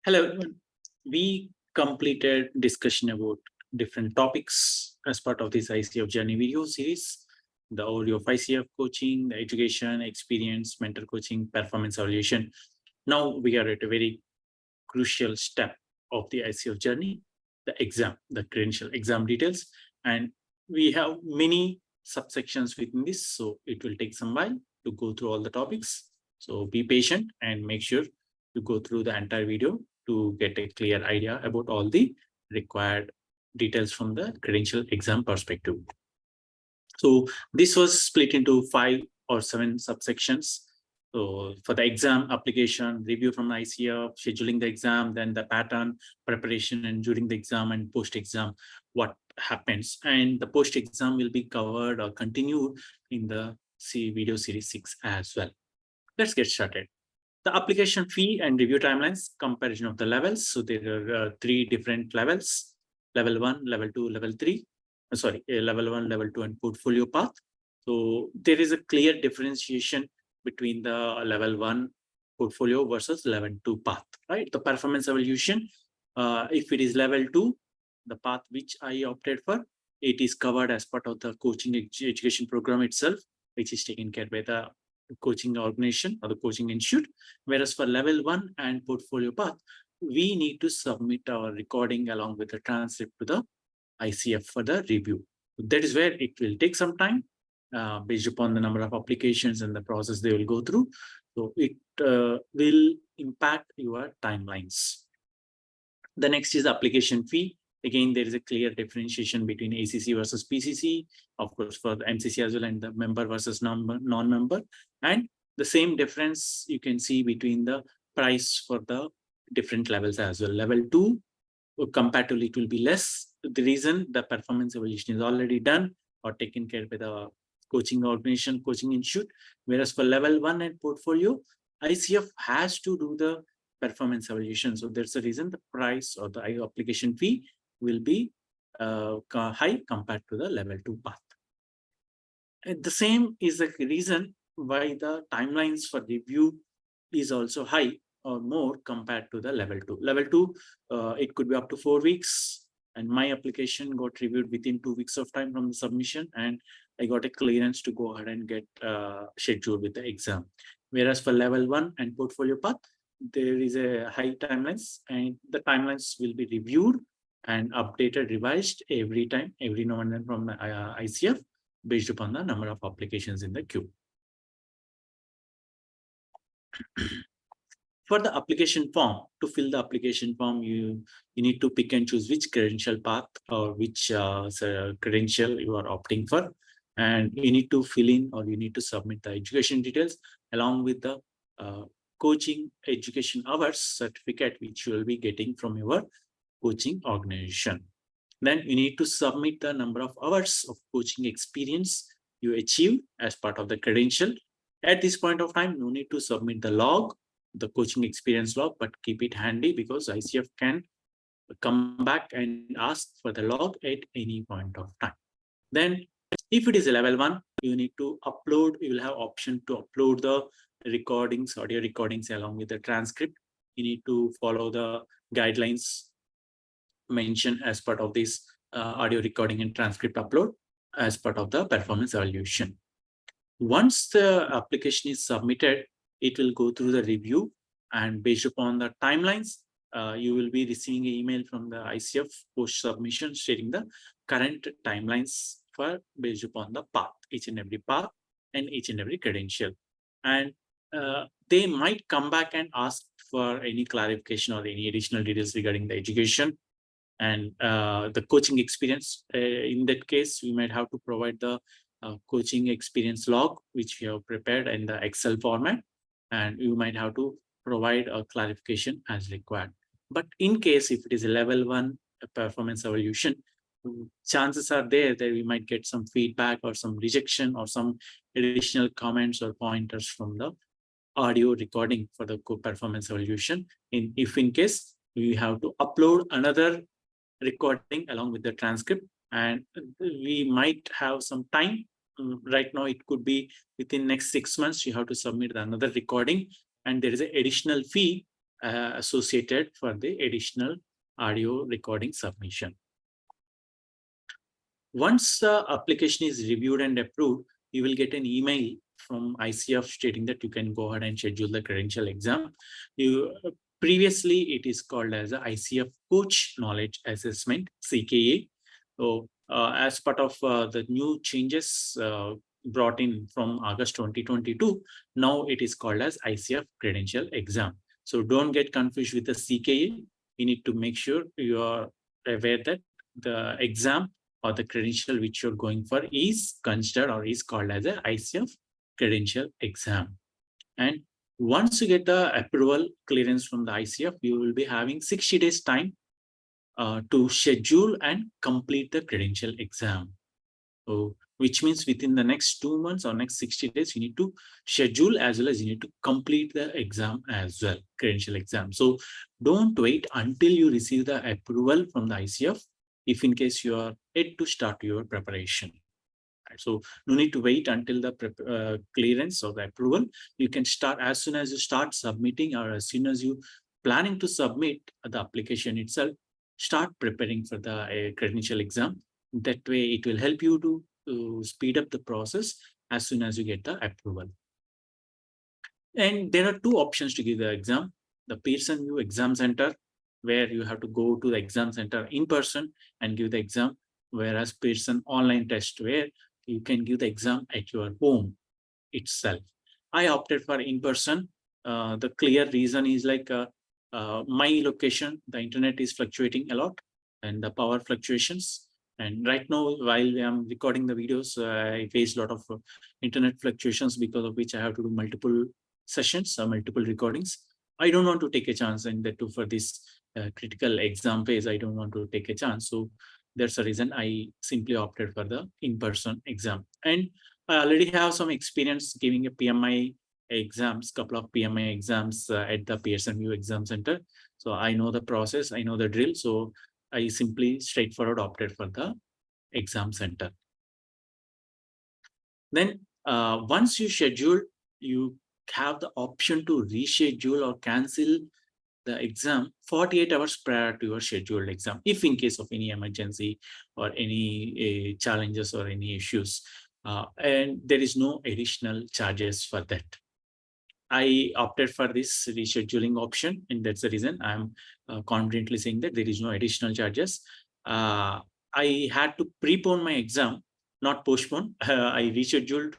Hello, everyone. We completed discussion about different topics as part of this ICF Journey video series. The overview of ICF coaching, the education, experience, mentor coaching, performance evaluation. Now we are at a very crucial step of the ICF Journey, the exam, the credential exam details. And we have many subsections within this, so it will take some while to go through all the topics. So be patient and make sure to go through the entire video to get a clear idea about all the required details from the credential exam perspective. So this was split into 5 or 7 subsections. So for the exam application, review from ICF, scheduling the exam, then the pattern, preparation, and during the exam and post-exam, what happens. And the post-exam will be covered or continued in the video series 6 as well. Let's get started. The application fee and review timelines, comparison of the levels. So there are 3 different levels, level 1, level 2, level 3. Level 1, level 2, and portfolio path. So there is a clear differentiation between the level 1 portfolio versus level 2 path, right? The performance evaluation, if it is level 2, the path which I opted for, it is covered as part of the coaching education program itself, which is taken care by the coaching organization or the coaching institute. Whereas for level 1 and portfolio path, we need to submit our recording along with the transcript to the ICF for the review. That is where it will take some time based upon the number of applications and the process they will go through. So it will impact your timelines. The next is application fee. Again, there is a clear differentiation between ACC versus PCC, of course, for the MCC as well, and the member versus non-member. And the same difference you can see between the price for the different levels as well. Level 2, comparatively, it will be less. The reason the performance evaluation is already done or taken care by the coaching organization, coaching institute. Whereas for level 1 and portfolio, ICF has to do the performance evaluation. So there's a reason the price or the application fee will be high compared to the level 2 path. And the same is the reason why the timelines for review is also high or more compared to the level 2. Level 2, it could be up to 4 weeks. And my application got reviewed within 2 weeks of time from the submission. And I got a clearance to go ahead and get scheduled with the exam. Whereas for level 1 and portfolio path, there is a high timelines, and the timelines will be reviewed and updated, revised every time, every now and then from the ICF based upon the number of applications in the queue. For the application form, to fill the application form, you need to pick and choose which credential path or which credential you are opting for. And you need to fill in or you need to submit the education details along with the coaching education hours certificate, which you will be getting from your coaching organization. Then you need to submit the number of hours of coaching experience you achieve as part of the credential. At this point of time, no need to submit the log, the coaching experience log, but keep it handy because ICF can come back and ask for the log at any point of time. Then if it is a level 1, you need to upload, you will have option to upload the recordings, audio recordings along with the transcript. You need to follow the guidelines mentioned as part of this audio recording and transcript upload as part of the performance evaluation. Once the application is submitted, it will go through the review, and based upon the timelines, you will be receiving an email from the ICF post submission stating the current timelines for based upon the path, each and every path and each and every credential. And they might come back and ask for any clarification or any additional details regarding the education and the coaching experience. In that case, we might have to provide the coaching experience log, which we have prepared in the Excel format, and you might have to provide a clarification as required. But in case if it is a level 1 performance evaluation, chances are there that we might get some feedback or some rejection or some additional comments or pointers from the audio recording for the performance evaluation. If in case we have to upload another recording along with the transcript, and we might have some time. Right now, it could be within next 6 months, you have to submit another recording, and there is an additional fee associated for the additional audio recording submission. Once the application is reviewed and approved, you will get an email from ICF stating that you can go ahead and schedule the credential exam. Previously, it is called as a ICF Coach Knowledge Assessment, CKA. So as part of the new changes brought in from August 2022, now it is called as ICF Credential Exam. So don't get confused with the CKA. You need to make sure you are aware that the exam or the credential which you're going for is considered or is called as a ICF Credential Exam. And once you get the approval clearance from the ICF, you will be having 60 days time to schedule and complete the credential exam. So, which means within the next 2 months or next 60 days, you need to schedule as well as you need to complete the exam as well, credential exam. So don't wait until you receive the approval from the ICF if in case you are yet to start your preparation. So no need to wait until the clearance or the approval. You can start as soon as you start submitting or as soon as you planning to submit the application itself, start preparing for the credential exam. That way it will help you to speed up the process as soon as you get the approval. And there are two options to give the exam. The Pearson View Exam Center, where you have to go to the exam center in person and give the exam, whereas Pearson Online Test, where you can give the exam at your home itself. I opted for in person. The clear reason is like my location, the internet is fluctuating a lot and the power fluctuations. And right now, while I'm recording the videos, I face a lot of internet fluctuations, because of which I have to do multiple sessions or multiple recordings. I don't want to take a chance, and that too for this critical exam phase, I don't want to take a chance. So that's the reason I simply opted for the in-person exam. And I already have some experience giving a PMI exams, couple of PMI exams at the Pearson View Exam Center. So I know the process, I know the drill. So I simply straightforward opted for the exam center. Then once you schedule, you have the option to reschedule or cancel the exam 48 hours prior to your scheduled exam, if in case of any emergency or any challenges or any issues. And there is no additional charges for that. I opted for this rescheduling option, and that's the reason I'm confidently saying that there is no additional charges. I had to prepone my exam, not postpone. I rescheduled,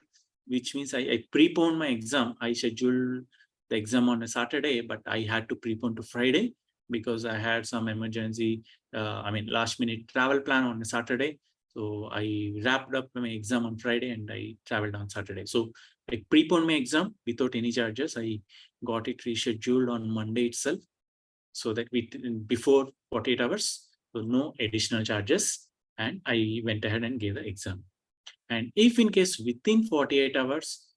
which means I preponed my exam. I scheduled the exam on a Saturday, but I had to prepone to Friday because I had some emergency, last minute travel plan on a Saturday. So I wrapped up my exam on Friday and I traveled on Saturday. So I preponed my exam without any charges. I got it rescheduled on Monday itself, so that before 48 hours, so no additional charges. And I went ahead and gave the exam. And if in case within 48 hours,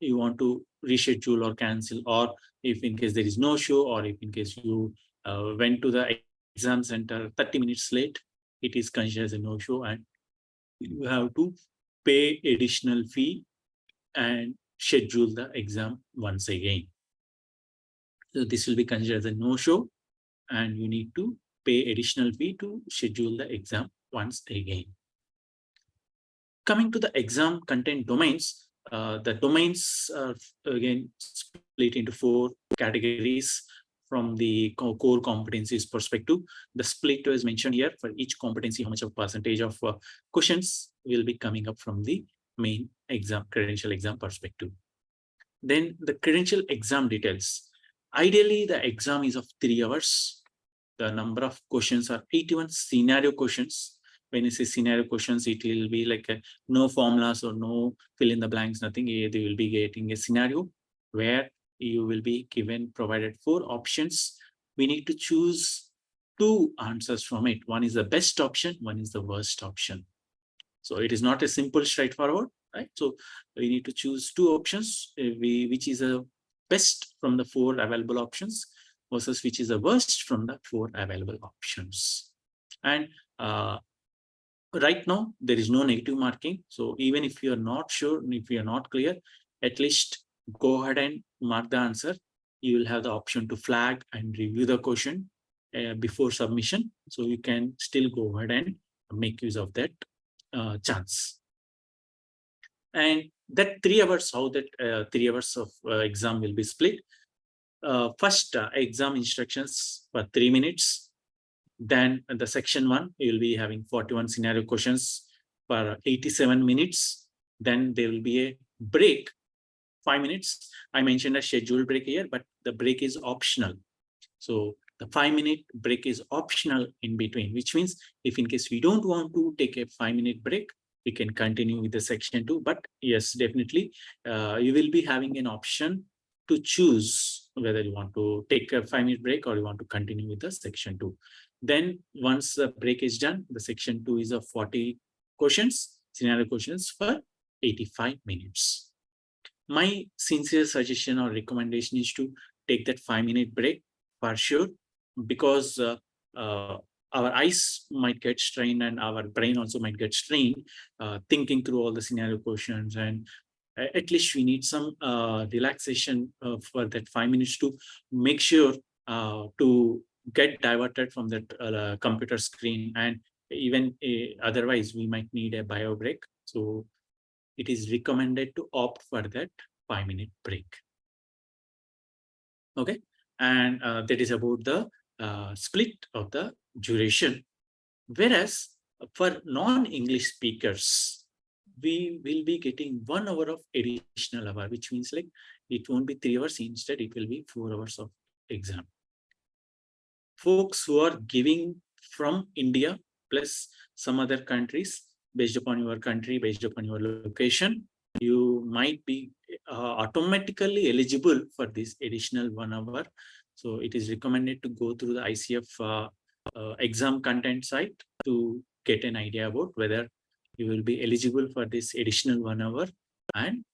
you want to reschedule or cancel, or if in case there is no show, or if in case you went to the exam center 30 minutes late, it is considered as a no-show and you have to pay additional fee and schedule the exam once again. So this will be considered as a no-show and you need to pay additional fee to schedule the exam once again. Coming to the exam content domains, the domains are again split into 4 categories from the core competencies perspective. The split is mentioned here for each competency, how much of percentage of questions will be coming up from the main exam, credential exam perspective. Then the credential exam details. Ideally, the exam is of 3 hours. The number of questions are 81 scenario questions. When you say scenario questions, it will be like no formulas or no fill in the blanks, nothing. They will be getting a scenario where you will be provided 4 options. We need to choose 2 answers from it. One is the best option, one is the worst option. So it is not a simple straightforward, right? So we need to choose 2 options, which is a best from the 4 available options versus which is the worst from the 4 available options. And right now, there is no negative marking. So even if you are not sure, if you are not clear, at least go ahead and mark the answer. you will have the option to flag and review the question before submission. So you can still go ahead and make use of that chance. And that 3 hours, how that 3 hours of exam will be split. First, exam instructions for 3 minutes. Then the section 1, you will be having 41 scenario questions for 87 minutes. Then there will be a break, 5 minutes. I mentioned a scheduled break here, but the break is optional. So the 5-minute break is optional in between, which means if in case we don't want to take a 5-minute break, we can continue with the section 2. But yes, definitely, you will be having an option to choose whether you want to take a 5-minute break or you want to continue with the section 2. Then once the break is done, the section 2 is of 40 questions, scenario questions for 85 minutes. My sincere suggestion or recommendation is to take that 5-minute break for sure, because our eyes might get strained and our brain also might get strained thinking through all the scenario questions, and at least we need some relaxation for that 5 minutes to make sure to get diverted from that computer screen, and even otherwise we might need a bio break. So it is recommended to opt for that 5-minute break. Okay, and that is about the split of the duration. Whereas for non-English speakers, we will be getting 1 hour of additional hour, which means like it won't be 3 hours. Instead, it will be 4 hours of exam. Folks who are giving from India plus some other countries, based upon your country, based upon your location, you might be automatically eligible for this additional 1 hour. So it is recommended to go through the ICF exam content site to get an idea about whether you will be eligible for this additional 1 hour, and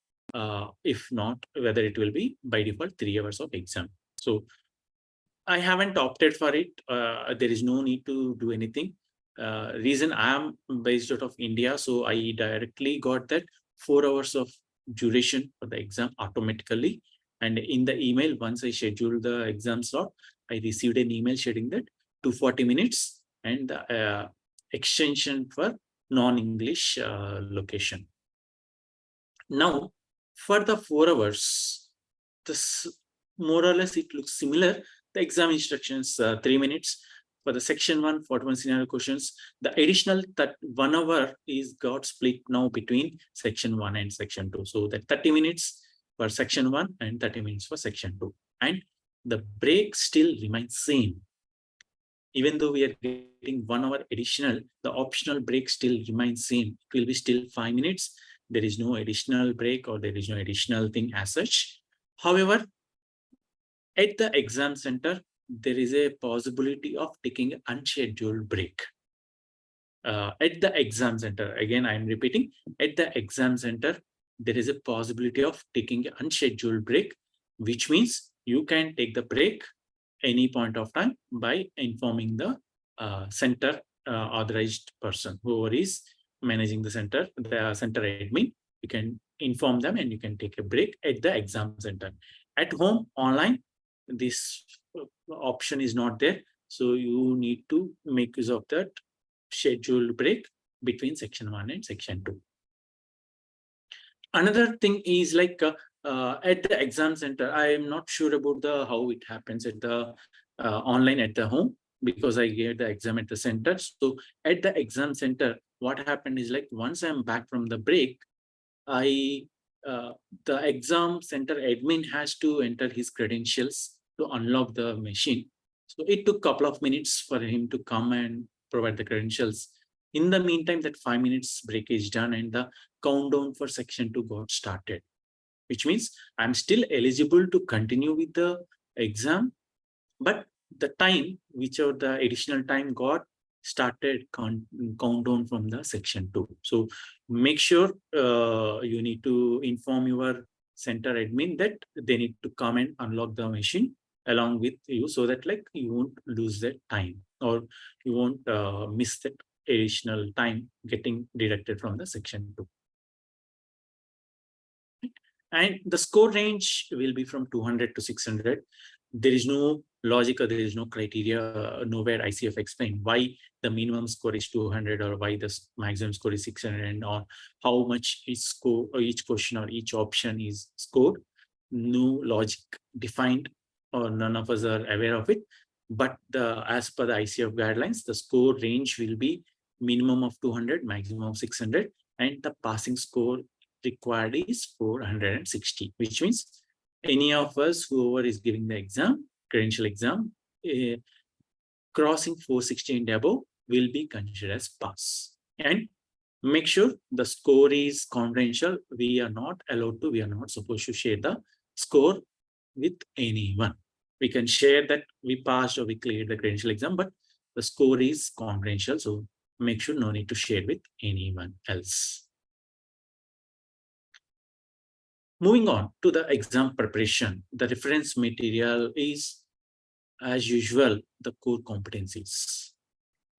if not, whether it will be by default 3 hours of exam. So I haven't opted for it. There is no need to do anything. Reason I am based out of India, so I directly got that 4 hours of duration for the exam automatically. And in the email, once I scheduled the exam slot, I received an email stating that 240 minutes and the extension for non-English location. Now, for the 4 hours, this more or less it looks similar. The exam instructions, 3 minutes. For the section 1, 41 scenario questions, the additional 1 hour is got split now between section 1 and section 2. So that 30 minutes for section 1 and 30 minutes for section 2. And the break still remains same. Even though we are getting 1 hour additional, the optional break still remains same. It will be still 5 minutes. There is no additional break or there is no additional thing as such. However, at the exam center, there is a possibility of taking an unscheduled break. At the exam center, again, I am repeating, at the exam center, there is a possibility of taking an unscheduled break, which means you can take the break any point of time by informing the center authorized person, whoever is managing the center admin. You can inform them and you can take a break at the exam center. At home, online, this option is not there. So you need to make use of that scheduled break between section 1 and section 2. Another thing is like at the exam center, I am not sure about how it happens at the online at the home, because I gave the exam at the center. So at the exam center, what happened is like once I'm back from the break, the exam center admin has to enter his credentials to unlock the machine. So it took a couple of minutes for him to come and provide the credentials. In the meantime, that 5 minutes break is done and the countdown for section 2 got started, which means I'm still eligible to continue with the exam, but the time, whichever the additional time got started countdown from the section 2. So make sure you need to inform your center admin that they need to come and unlock the machine along with you, so that like you won't lose that time or you won't miss that additional time getting deducted from the section 2. And the score range will be from 200 to 600. There is no logic or there is no criteria, nowhere ICF explained why the minimum score is 200 or why the maximum score is 600 or how much each score or each question or each option is scored. No logic defined, or none of us are aware of it. But as per the ICF guidelines, the score range will be minimum of 200, maximum of 600, and the passing score required is 460, which means any of us, whoever is giving the exam, credential exam, crossing 460 and above will be considered as pass. And make sure the score is confidential. We are not supposed to share the score with anyone. We can share that we passed or we cleared the credential exam, but the score is confidential. So make sure no need to share with anyone else. Moving on to the exam preparation, the reference material is, as usual, the core competencies.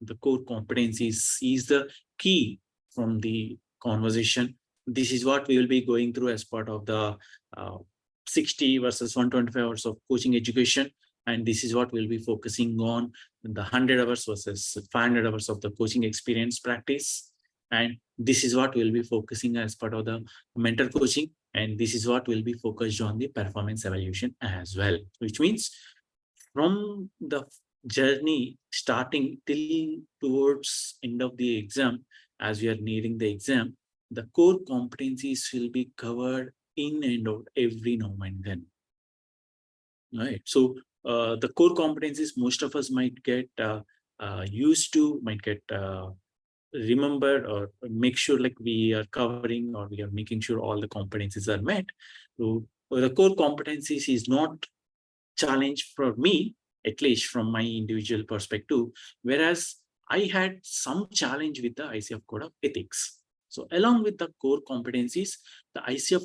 The core competencies is the key from the conversation. This is what we will be going through as part of the 60 versus 125 hours of coaching education. And this is what we'll be focusing on, the 100 hours versus 500 hours of the coaching experience practice. And this is what we'll be focusing as part of the mentor coaching. And this is what will be focused on the performance evaluation as well, which means from the journey starting till towards end of the exam, as we are nearing the exam, the core competencies will be covered in and out every now and then. Right. So the core competencies most of us might get used to, might get remembered, or make sure like we are covering or we are making sure all the competencies are met. So the core competencies is not challenge for me, at least from my individual perspective, whereas I had some challenge with the ICF Code of Ethics. So along with the core competencies, the ICF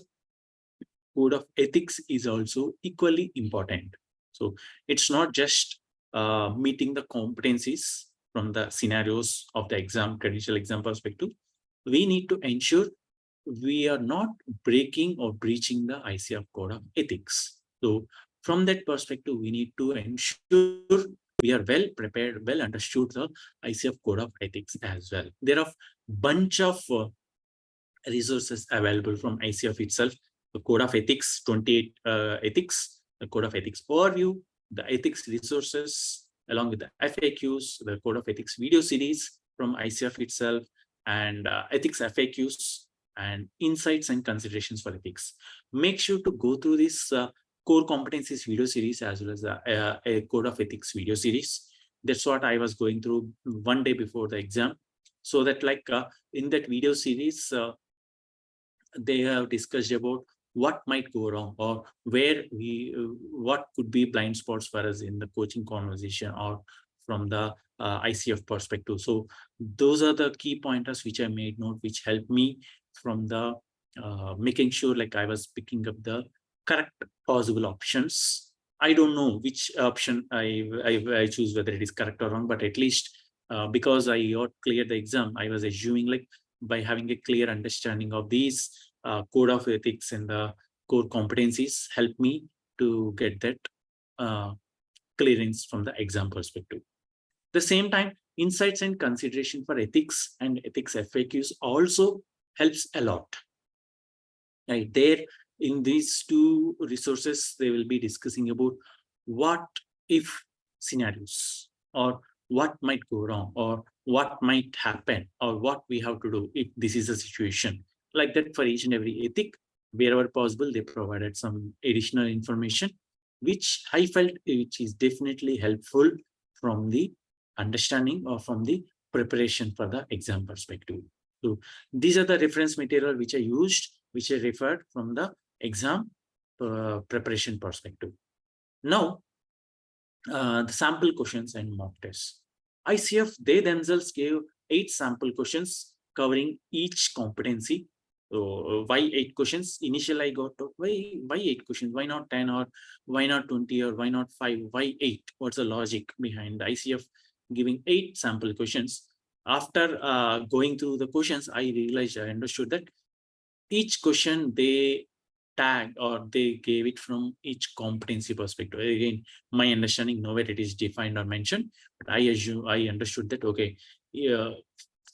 Code of Ethics is also equally important. So it's not just meeting the competencies from the scenarios of the exam, credential exam perspective. We need to ensure we are not breaking or breaching the ICF Code of Ethics. So from that perspective, we need to ensure we are well prepared, well understood the ICF Code of Ethics as well. There are bunch of resources available from ICF itself. The Code of Ethics, 28 ethics, the Code of Ethics overview, the ethics resources, along with the FAQs, the Code of Ethics video series from ICF itself, and ethics FAQs and insights and considerations for ethics. Make sure to go through this core competencies video series as well as a Code of Ethics video series. That's what I was going through one day before the exam, so that like in that video series, they have discussed about what might go wrong or where we what could be blind spots for us in the coaching conversation or from the ICF perspective. So those are the key pointers which I made note, which helped me from the making sure like I was picking up the correct possible options. I don't know which option I choose, whether it is correct or wrong, but at least because I got cleared the exam, I was assuming like by having a clear understanding of these code of ethics and the core competencies help me to get that clearance from the exam perspective. The same time, insights and consideration for ethics and ethics FAQs also helps a lot. Right there in these two resources, they will be discussing about what if scenarios, or what might go wrong, or what might happen, or what we have to do if this is a situation like that. For each and every ethic, wherever possible, they provided some additional information, which I felt which is definitely helpful from the understanding or from the preparation for the exam perspective. So these are the reference material which I used, which I referred from the exam preparation perspective. Now, the sample questions and mock tests. ICF, they themselves gave 8 sample questions covering each competency. So why 8 questions? Initially, I got to why 8 questions? Why not 10, or why not 20, or why not 5? Why 8? What's the logic behind ICF giving 8 sample questions? After going through the questions, I realized, I understood that each question they tag or they gave it from each competency perspective. Again, my understanding, nowhere it is defined or mentioned, but I understood that, okay, yeah,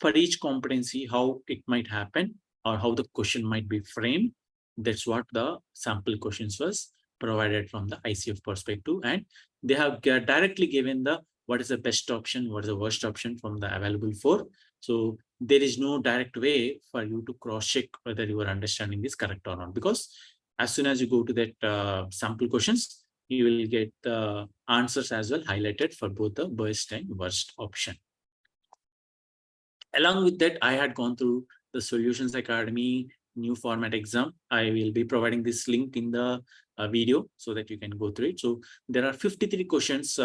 for each competency, how it might happen or how the question might be framed. That's what the sample questions was provided from the ICF perspective. And they have directly given the what is the best option, what is the worst option from the available four. So there is no direct way for you to cross check whether your understanding is correct or not, because as soon as you go to that sample questions, you will get the answers as well highlighted for both the best and worst option. Along with that, I had gone through the Solutions Academy new format exam. I will be providing this link in the video so that you can go through it. So there are 53 questions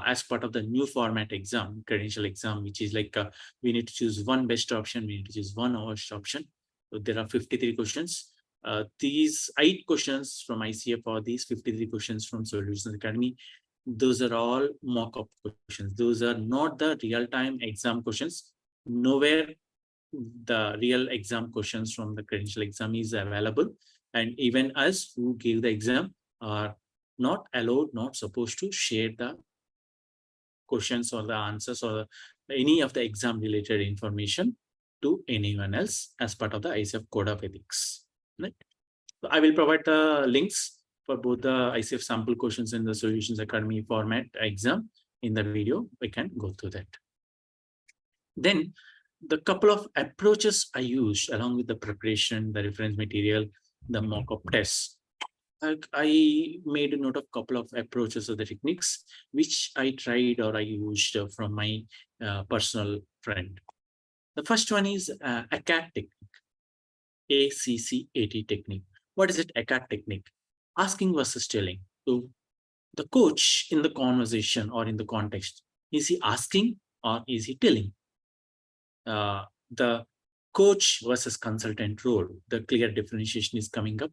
as part of the new format exam, credential exam, which is like we need to choose one best option, we need to choose one worst option. So there are 53 questions. These 8 questions from ICF or these 53 questions from Solutions Academy, those are all mock-up questions. Those are not the real-time exam questions. Nowhere the real exam questions from the credential exam is available, and even us who give the exam are not allowed, not supposed to share the questions or the answers or any of the exam related information to anyone else as part of the ICF Code of Ethics. Right? So I will provide the links for both the ICF sample questions and the Solutions Academy format exam in the video. We can go through that. Then the couple of approaches I used along with the preparation, the reference material, the mock-up tests. I made a note of a couple of approaches of the techniques which I tried or I used from my personal friend. The first one is ACCAT technique, ACCAT technique. What is it, ACCAT technique? Asking versus telling. So the coach in the conversation or in the context, is he asking or is he telling? The coach versus consultant role, the clear differentiation is coming up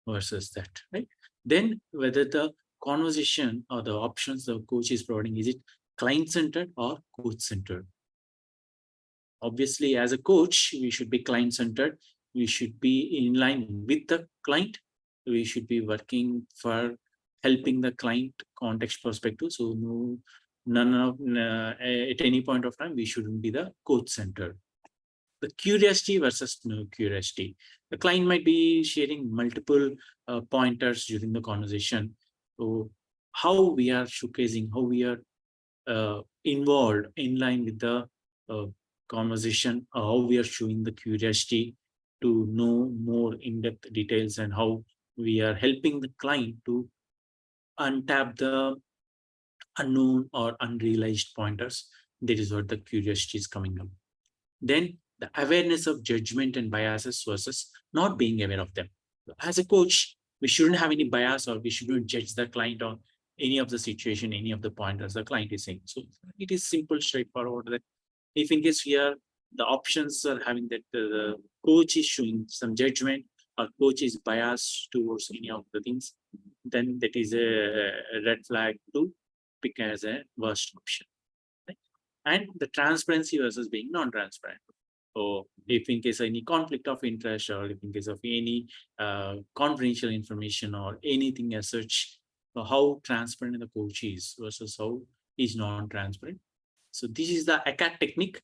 versus that, right? Then whether the conversation or the options the coach is providing, is it client-centered or coach-centered? Obviously, as a coach, we should be client-centered. We should be in line with the client. We should be working for helping the client context perspective. So at any point of time, we shouldn't be the coach-centered. The curiosity versus no curiosity. The client might be sharing multiple pointers during the conversation. So how we are showcasing, how we are involved in line with the conversation, how we are showing the curiosity to know more in-depth details, and how we are helping the client to untap the unknown or unrealized pointers. That is what the curiosity is coming up. Then the awareness of judgment and biases versus not being aware of them. As a coach, we shouldn't have any bias or we shouldn't judge the client on any of the situation, any of the pointers the client is saying. So it is simple, straightforward that if in case the options are having that the coach is showing some judgment or coach is biased towards any of the things, then that is a red flag to pick as a worst option. Right? And the transparency versus being non-transparent. So if in case any conflict of interest or if in case of any confidential information or anything as such, so how transparent the coach is versus how is non-transparent. So this is the ACCAT technique,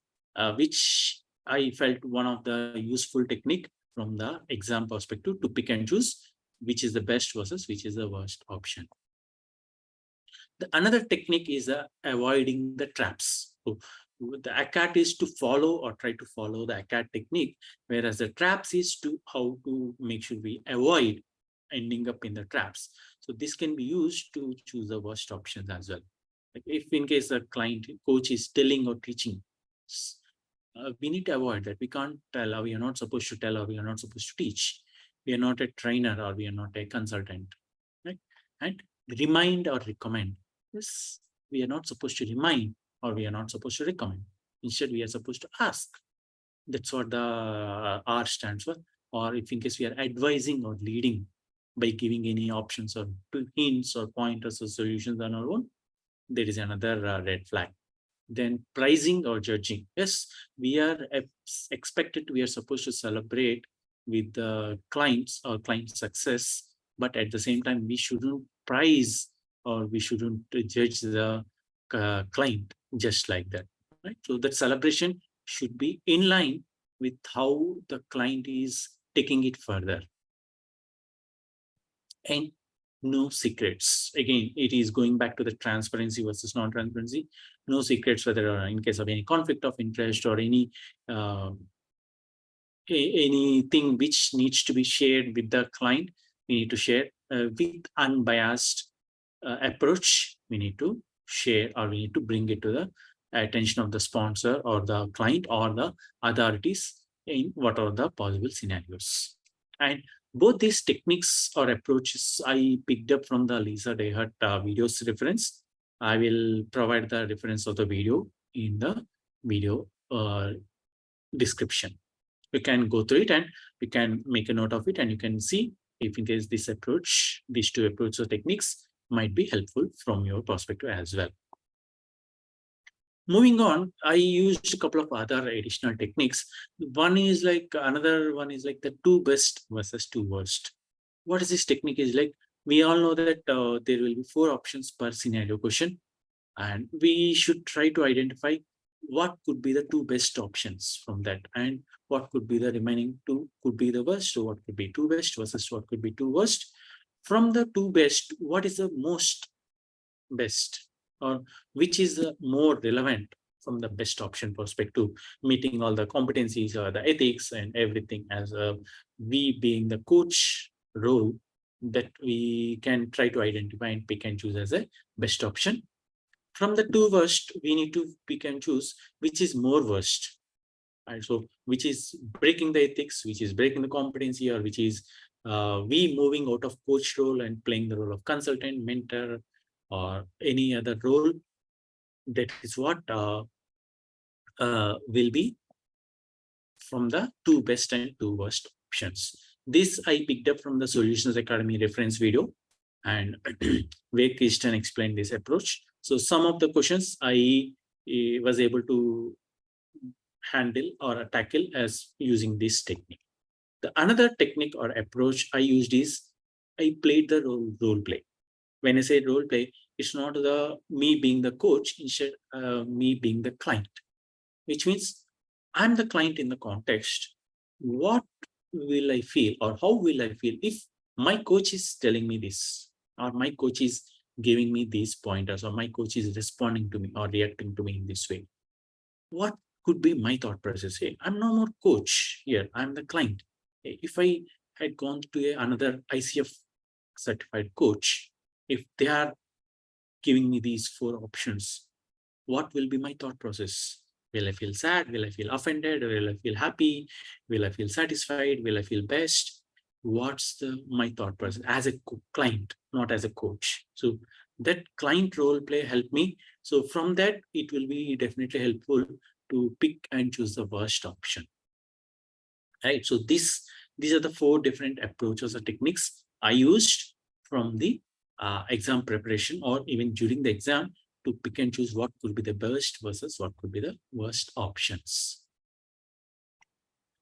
which I felt one of the useful technique from the exam perspective to pick and choose which is the best versus which is the worst option. Another technique is avoiding the traps. So the ACCAT is to follow or try to follow the ACCAT technique, whereas the traps is to how to make sure we avoid ending up in the traps. So this can be used to choose the worst options as well. Like if in case a client coach is telling or teaching, we need to avoid that. We can't tell, or we are not supposed to tell, or we are not supposed to teach. We are not a trainer or we are not a consultant, right? And remind or recommend. Yes, we are not supposed to remind or we are not supposed to recommend. Instead, we are supposed to ask. That's what the R stands for. Or if in case we are advising or leading by giving any options or hints or pointers or solutions on our own, there is another red flag. Then pricing or judging. Yes, we are expected, we are supposed to celebrate with the clients or client success, but at the same time, we shouldn't price or we shouldn't judge the client just like that, right? So that celebration should be in line with how the client is taking it further. And no secrets. Again, it is going back to the transparency versus non-transparency. No secrets, whether in case of any conflict of interest or any anything which needs to be shared with the client, we need to share with unbiased approach. We need to share, or we need to bring it to the attention of the sponsor or the client or the authorities in what are the possible scenarios. And both these techniques or approaches I picked up from the Lyssa deHart videos reference. I will provide the reference of the video in the video description. You can go through it and you can make a note of it, and you can see if in case this approach, these two approaches or techniques might be helpful from your perspective as well. Moving on, I used a couple of other additional techniques. One is like, another one is like the two best versus two worst. What is this technique is like? We all know that there will be 4 options per scenario question, and we should try to identify what could be the 2 best options from that, and what could be the remaining 2 could be the worst. So what could be 2 best versus what could be 2 worst. From the 2 best, what is the most best, or which is the more relevant from the best option perspective, meeting all the competencies or the ethics and everything, as we being the coach role, that we can try to identify and pick and choose as a best option. From the 2 worst, we need to pick and choose which is more worst. Right? So which is breaking the ethics, which is breaking the competency, or which is we moving out of coach role and playing the role of consultant, mentor, or any other role. That is what will be from the 2 best and 2 worst options. This I picked up from the Solutions Academy reference video, and where Kristen explained this approach. So some of the questions I was able to handle or tackle as using this technique. The another technique or approach I used is I played the role play. When I say role play, it's not the me being the coach, instead me being the client, which means I'm the client in the context. What will I feel, or how will I feel if my coach is telling me this, or my coach is giving me these pointers, or my coach is responding to me or reacting to me in this way? What could be my thought process? Hey, I'm no more coach here, I'm the client. If I had gone to another ICF certified coach, if they are giving me these 4 options, what will be my thought process? Will I feel sad? Will I feel offended? Will I feel happy? Will I feel satisfied? Will I feel best? What's my thought process as a client, not as a coach? So that client role play helped me. So from that, it will be definitely helpful to pick and choose the worst option. Right. So these are the 4 different approaches or techniques I used from the exam preparation, or even during the exam, to pick and choose what could be the best versus what could be the worst options.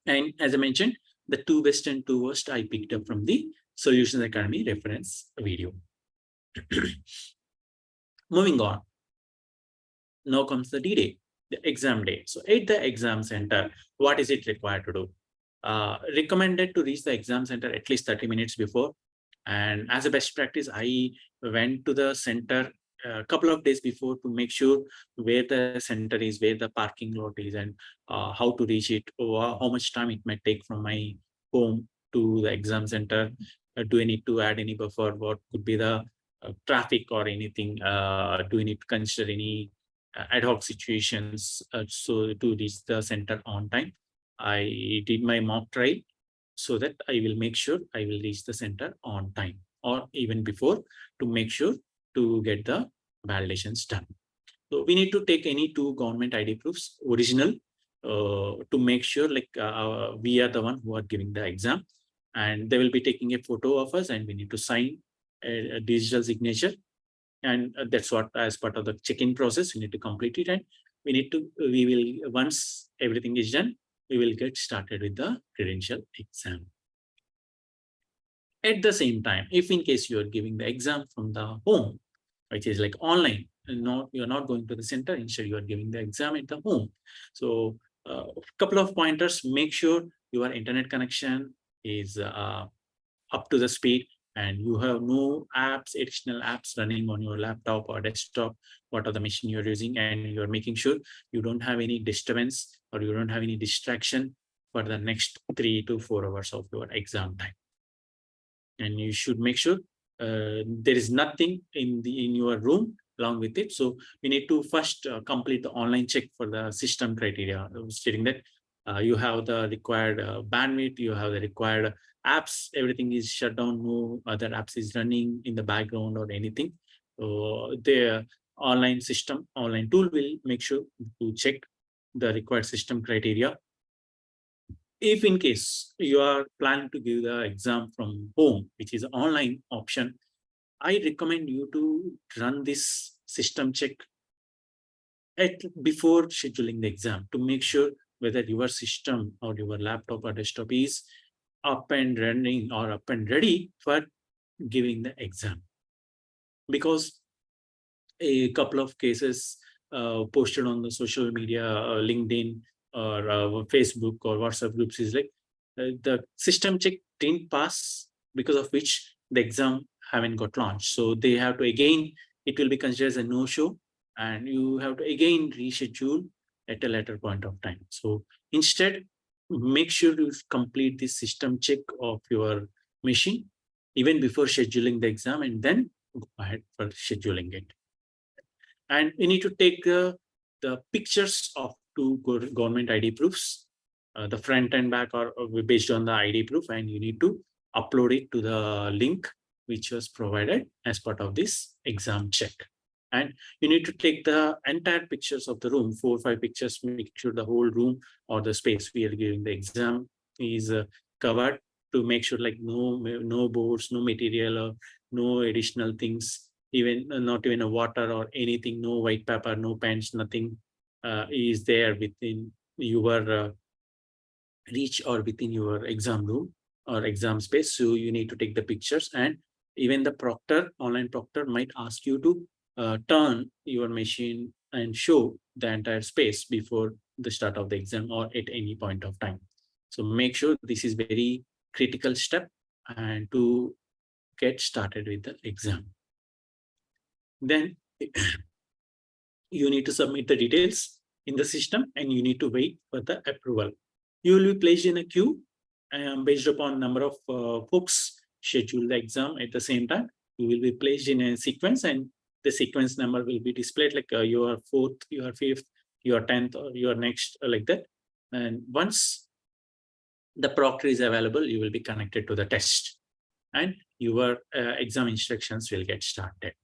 And as I mentioned, the 2 best and 2 worst I picked up from the Solutions Academy reference video. Moving on. Now comes the D-Day, the exam day. So at the exam center, what is it required to do? Recommended to reach the exam center at least 30 minutes before. And as a best practice, I went to the center a couple of days before to make sure where the center is, where the parking lot is, and how to reach it, or how much time it might take from my home to the exam center. Do I need to add any buffer? What could be the traffic or anything? Do we need to consider any ad hoc situations so to reach the center on time? I did my mock trial so that I will make sure I will reach the center on time, or even before, to make sure to get the validations done. So we need to take any 2 government ID proofs, original, to make sure like we are the one who are giving the exam, and they will be taking a photo of us, and we need to sign a digital signature. And that's what, as part of the check-in process, we need to complete it, and we will, once everything is done, we will get started with the credential exam. At the same time, if in case you are giving the exam from the home, which is like online, and you're not going to the center, instead you are giving the exam at the home. So a couple of pointers: make sure your internet connection is up to the speed, and you have no apps, additional apps running on your laptop or desktop, what are the machine you're using, and you're making sure you don't have any disturbance or you don't have any distraction for the next 3 to 4 hours of your exam time. And you should make sure there is nothing in your room along with it. So we need to first complete the online check for the system criteria, stating that you have the required bandwidth, you have the required apps, everything is shut down, no other apps is running in the background or anything. So the online tool will make sure to check the required system criteria. If in case you are planning to give the exam from home, which is online option, I recommend you to run this system check before scheduling the exam to make sure whether your system or your laptop or desktop is up and running or up and ready for giving the exam. Because a couple of cases posted on the social media, LinkedIn or Facebook or WhatsApp groups is like the system check didn't pass, because of which the exam haven't got launched. So they have to again, it will be considered as a no-show, and you have to again reschedule at a later point of time. So instead, make sure you complete the system check of your machine even before scheduling the exam, and then go ahead for scheduling it. And we need to take the pictures of two government ID proofs, the front and back are based on the ID proof, and you need to upload it to the link which was provided as part of this exam check. And you need to take the entire pictures of the room, 4 or 5 pictures, make sure the whole room or the space we are giving the exam is covered, to make sure like no boards, no material, or no additional things, even not even a water or anything, no white paper, no pens, nothing is there within your reach or within your exam room or exam space. So you need to take the pictures, and even the proctor, online proctor, might ask you to turn your machine and show the entire space before the start of the exam or at any point of time. So make sure this is very critical step and to get started with the exam. Then you need to submit the details in the system and you need to wait for the approval. You will be placed in a queue based upon number of folks schedule the exam at the same time. You will be placed in a sequence, and the sequence number will be displayed like your 4th, your 5th, your 10th, or your next, like that. And once the proctor is available, you will be connected to the test and your exam instructions will get started.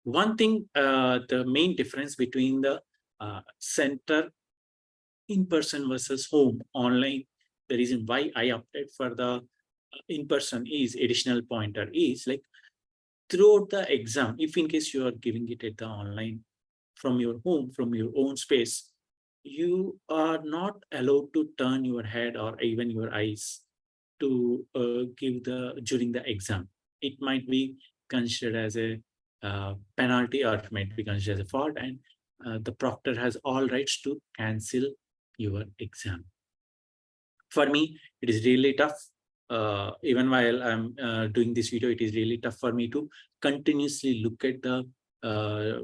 One thing, the main difference between the center in-person versus home online, the reason why I opted for the in-person is additional pointer is like throughout the exam, if in case you are giving it at the online from your home, from your own space, you are not allowed to turn your head or even your eyes to give during the exam. It might be considered as a penalty, or it might be considered as a fault, and the proctor has all rights to cancel your exam. For me, it is really tough. Even while I'm doing this video, it is really tough for me to continuously look at the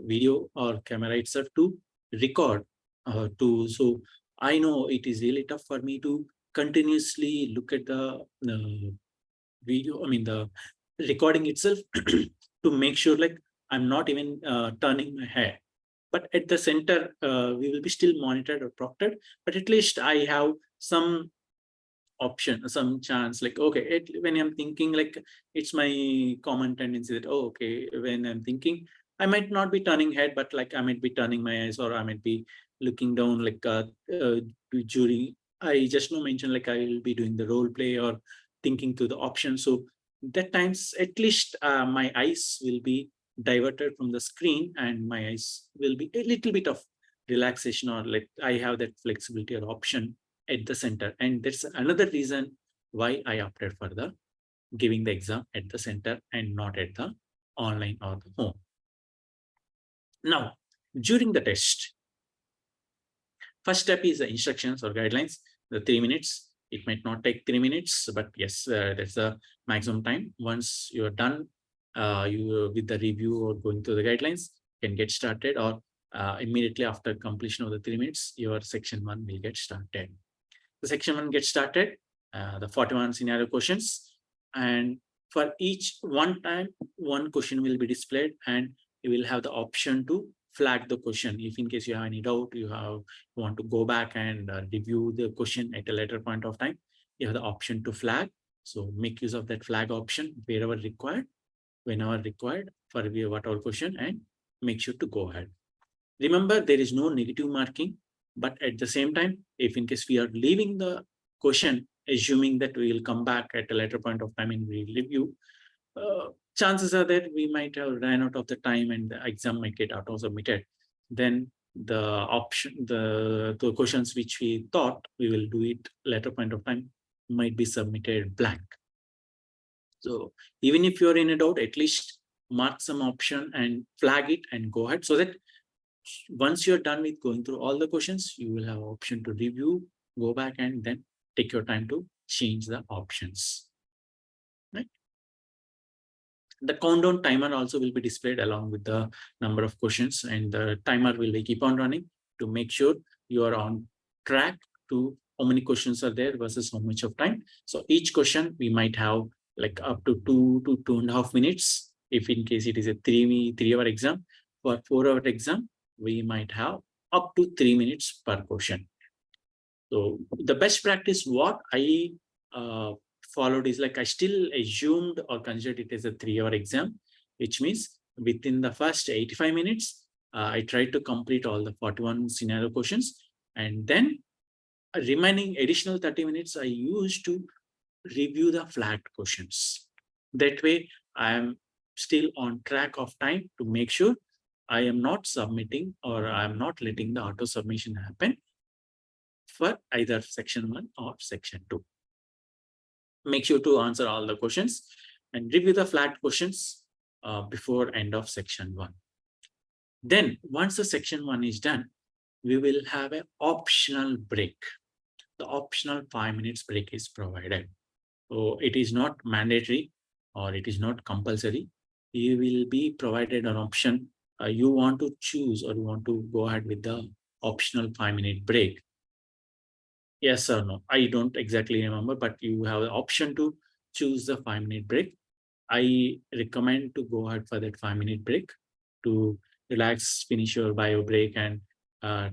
video or camera itself to record. So I know it is really tough for me to continuously look at the video, I mean the recording itself to make sure like I'm not even turning my head. But at the center, we will be still monitored or proctored, but at least I have some option, some chance, like, okay, when I'm thinking, like, it's my common tendency that, oh, okay, when I'm thinking, I might not be turning head, but like I might be turning my eyes, or I might be looking down, like during, I just now mentioned, like I will be doing the role play or thinking through the option. So that times, at least my eyes will be diverted from the screen and my eyes will be a little bit of relaxation, or like I have that flexibility or option at the center. And that's another reason why I opted for the giving the exam at the center and not at the online or the home. Now, during the test, first step is the instructions or guidelines, the 3 minutes. It might not take 3 minutes, but yes, that's the maximum time. Once you're done, you with the review or going through the guidelines, can get started, or immediately after completion of the 3 minutes, your section 1 will get started. The section 1 gets started, the 41 scenario questions, and for each one time, one question will be displayed, and you will have the option to flag the question. If in case you have any doubt, you want to go back and review the question at a later point of time, you have the option to flag. So make use of that flag option wherever required, whenever required for whatever question, and make sure to go ahead. Remember, there is no negative marking, but at the same time, if in case we are leaving the question, assuming that we will come back at a later point of time and we review, chances are that we might have ran out of the time and the exam might get auto submitted. Then the option, the questions which we thought we will do it later point of time might be submitted blank. So even if you're in a doubt, at least mark some option and flag it and go ahead, so that once you're done with going through all the questions, you will have option to review, go back, and then take your time to change the options. Right? The countdown timer also will be displayed along with the number of questions, and the timer will keep on running to make sure you are on track to how many questions are there versus how much of time. So each question we might have like up to 2 to 2.5 minutes. If in case it is a 3-hour exam, for 4-hour exam, we might have up to 3 minutes per question. So the best practice what I followed is like I still assumed or considered it as a 3-hour exam, which means within the first 85 minutes, I tried to complete all the 41 scenario questions, and then remaining additional 30 minutes I used to review the flagged questions. That way, I am still on track of time to make sure I am not submitting or I am not letting the auto submission happen for either section 1 or section 2. Make sure to answer all the questions and review the flagged questions before end of section 1. Then once the section 1 is done, we will have an optional break. The optional 5 minutes break is provided. So it is not mandatory or it is not compulsory. You will be provided an option. You want to choose or you want to go ahead with the optional 5-minute break. Yes or no? I don't exactly remember, but you have the option to choose the 5-minute break. I recommend to go ahead for that 5-minute break to relax, finish your bio break, and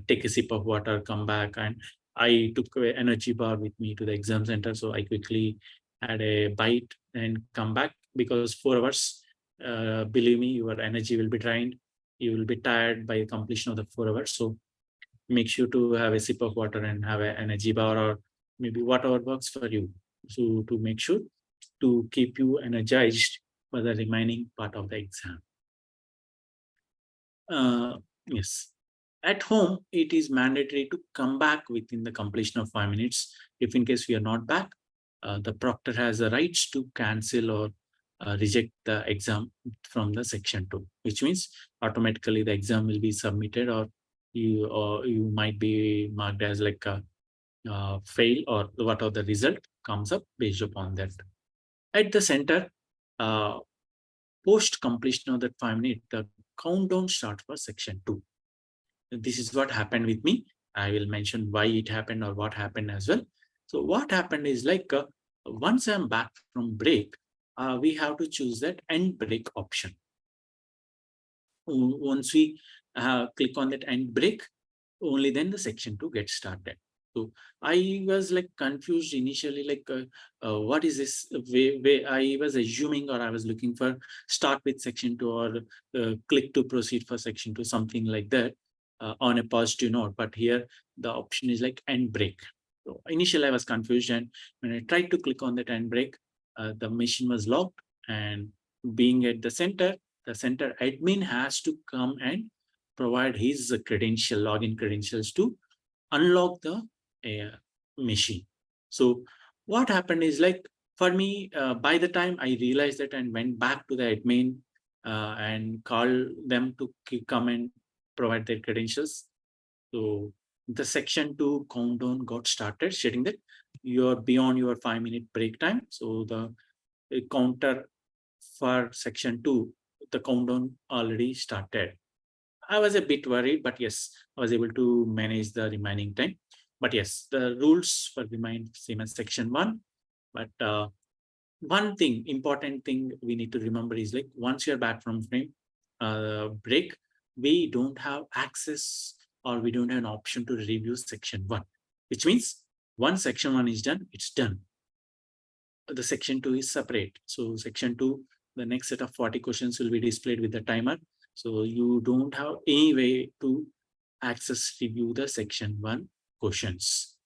take a sip of water, come back. And I took an energy bar with me to the exam center, so I quickly had a bite and come back, because 4 hours, believe me, your energy will be drained. You will be tired by completion of the 4 hours. So make sure to have a sip of water and have an energy bar, or maybe whatever works for you. So to make sure to keep you energized for the remaining part of the exam. Yes. At home, it is mandatory to come back within the completion of 5 minutes. If in case we are not back, the proctor has the rights to cancel or reject the exam from the section 2, which means automatically the exam will be submitted, or you might be marked as like a fail, or whatever the result comes up based upon that. At the center, post completion of that 5 minutes, the countdown starts for section 2. This is what happened with me. I will mention why it happened or what happened as well. So what happened is like once I'm back from break, we have to choose that end break option. Once we click on that end break, only then the section 2 gets started. So I was like confused initially, like what is this way I was assuming, or I was looking for start with section 2 or click to proceed for section 2, something like that on a positive note. But here the option is like end break. So initially I was confused, and when I tried to click on that end break, the machine was locked, and being at the center admin has to come and provide his login credentials to unlock the machine. So what happened is like For me, by the time I realized that and went back to the admin and called them to come and provide their credentials. So the section 2 countdown got started, stating that you're beyond your 5-minute break time. So the counter for section 2, the countdown already started. I was a bit worried, but yes, I was able to manage the remaining time. But yes, the rules for remain same as section 1. But one thing, important thing we need to remember is like once you're back from frame break, we don't have access or we don't have an option to review section 1, which means once section 1 is done, it's done. The section 2 is separate. So section 2, the next set of 40 questions will be displayed with the timer. So you don't have any way to access review the section 1 questions.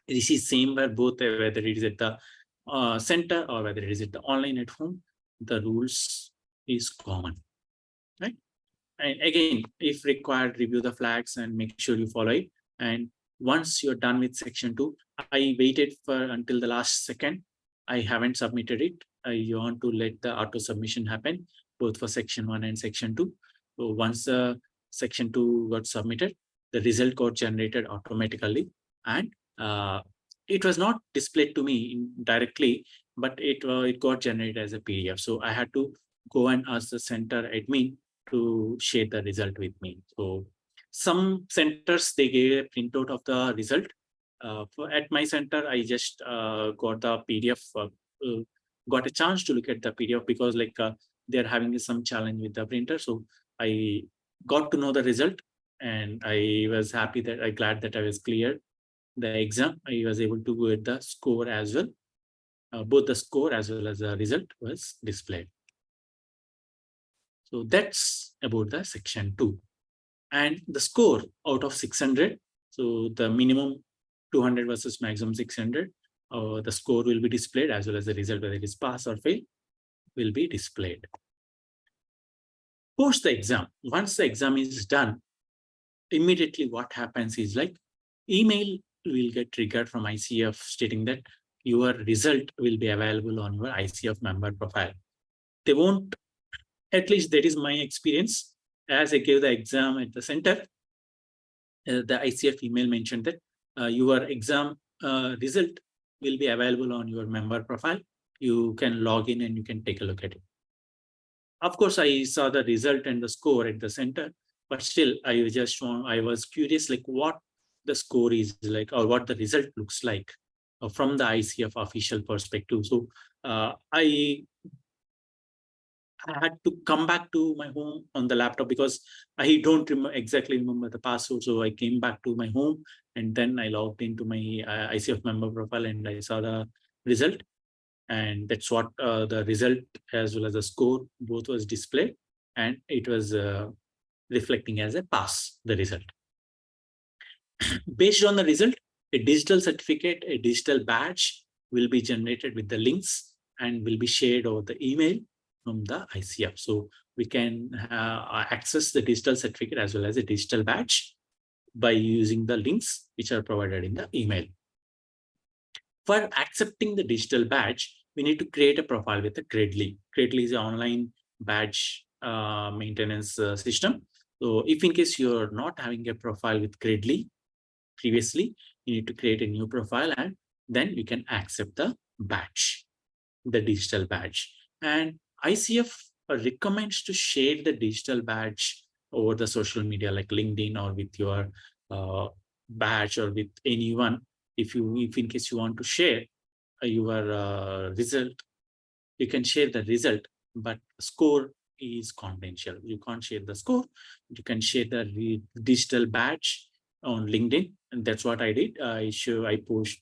This is same where both, whether it is at the center or whether it is at the online at home, the rules is common, right? And again, if required, review the flags and make sure you follow it. And once you're done with section 2, I waited for until the last second. I haven't submitted it. I want to let the auto submission happen both for section 1 and section 2. So once the section 2 got submitted, the result got generated automatically, and it was not displayed to me directly, but it got generated as a PDF. So I had to go and ask the center admin to share the result with me. So some centers, they gave a printout of the result. At my center, I just got the PDF, got a chance to look at the PDF because like they're having some challenge with the printer. So I got to know the result, and I was happy that glad that I was cleared the exam. I was able to get the score as well. Both the score as well as the result was displayed. So that's about the section 2. And the score out of 600, so the minimum 200 versus maximum 600, the score will be displayed as well as the result, whether it is pass or fail, will be displayed. Post the exam, once the exam is done, immediately what happens is like email will get triggered from ICF stating that your result will be available on your ICF member profile. They won't, at least that is my experience, as I gave the exam at the center, the ICF email mentioned that your exam result will be available on your member profile. You can log in and you can take a look at it. Of course, I saw the result and the score at the center, but still I was curious like what the score is like or what the result looks like from the ICF official perspective. So I had to come back to my home on the laptop because I don't exactly remember the password. So I came back to my home and then I logged into my ICF member profile and I saw the result. And that's what the result as well as the score both was displayed, and it was reflecting as a pass, the result. Based on the result, a digital certificate, a digital badge will be generated with the links and will be shared over the email from the ICF. So we can access the digital certificate as well as a digital badge by using the links which are provided in the email. For accepting the digital badge, we need to create a profile with the Gradely. Gradely is an online badge maintenance system. So if in case you're not having a profile with Gradely previously, you need to create a new profile and then you can accept the badge, the digital badge. And ICF recommends to share the digital badge over the social media like LinkedIn or with your badge or with anyone. If in case you want to share your result, you can share the result, but score is confidential. You can't share the score. You can share the digital badge on LinkedIn, and that's what I did. I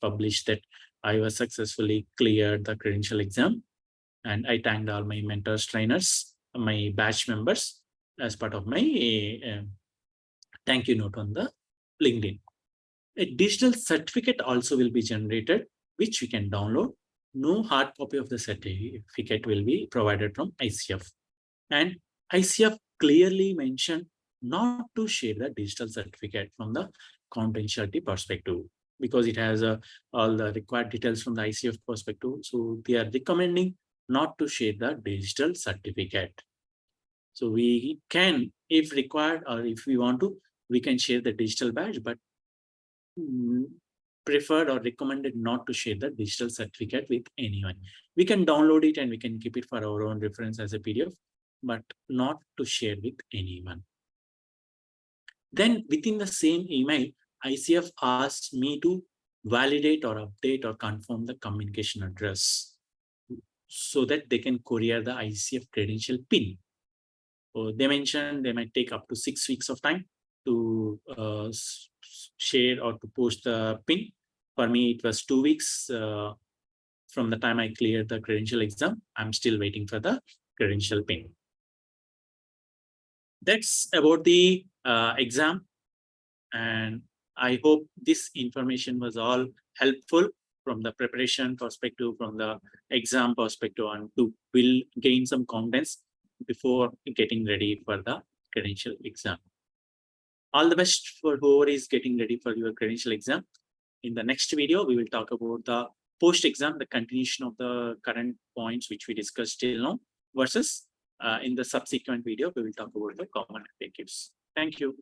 published that I was successfully cleared the credential exam, and I thanked all my mentors, trainers, my batch members as part of my thank you note on the LinkedIn. A digital certificate also will be generated, which we can download. No hard copy of the certificate will be provided from ICF. And ICF clearly mentioned not to share the digital certificate from the confidentiality perspective. because it has all the required details from the ICF perspective. So they are recommending not to share the digital certificate. So we can, if required or if we want to, we can share the digital badge, but preferred or recommended not to share the digital certificate with anyone. We can download it and we can keep it for our own reference as a PDF, but not to share with anyone. Then within the same email, ICF asked me to validate or update or confirm the communication address so that they can courier the ICF credential pin. So they mentioned they might take up to 6 weeks of time to share or to post the pin. For me, it was 2 weeks from the time I cleared the credential exam. I'm still waiting for the credential pin. That's about the exam. And I hope this information was all helpful from the preparation perspective, from the exam perspective, and to will gain some confidence before getting ready for the credential exam. All the best for whoever is getting ready for your credential exam. In the next video, we will talk about the post-exam, the continuation of the current points which we discussed till now, versus in the subsequent video, we will talk about the common objectives. Thank you.